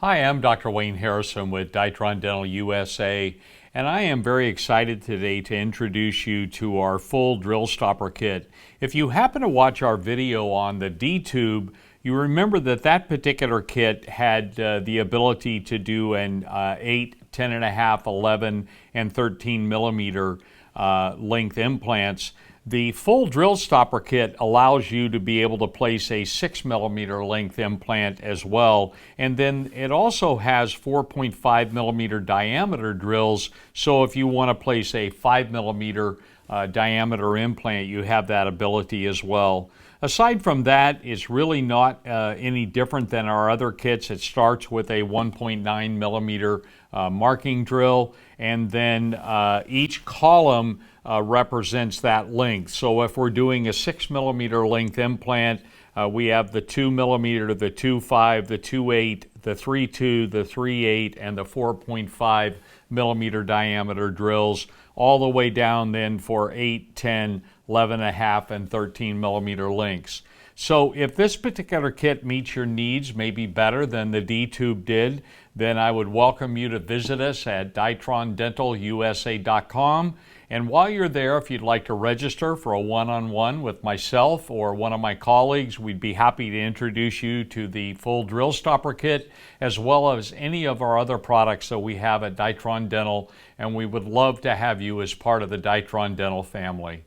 Hi, I'm Dr. Wayne Harrison with Ditron Dental USA, and I am very excited today to introduce you to our full drill stopper kit. If you happen to watch our video on the D-tube, you remember that that particular kit had the ability to do an 8, 10.5, 11, and 13 millimeter length implants. The full drill stopper kit allows you to be able to place a 6 millimeter length implant as well, and then it also has 4.5 millimeter diameter drills, so if you want to place a 5 millimeter diameter implant, you have that ability as well. Aside from that, it's really not any different than our other kits. It starts with a 1.9 millimeter marking drill, and then each column represents that length. So if we're doing a 6 millimeter length implant, we have the 2 millimeter, the 2.5, the 2.8, the 3.2, the 3.8, and the 4.5 millimeter diameter drills, all the way down then for 8, 10, 11.5, and 13 millimeter lengths. So if this particular kit meets your needs maybe better than the D-tube did, then I would welcome you to visit us at DitronDentalUSA.com. And while you're there, if you'd like to register for a one-on-one with myself or one of my colleagues, we'd be happy to introduce you to the full drill stopper kit, as well as any of our other products that we have at Ditron Dental, and we would love to have you as part of the Ditron Dental family.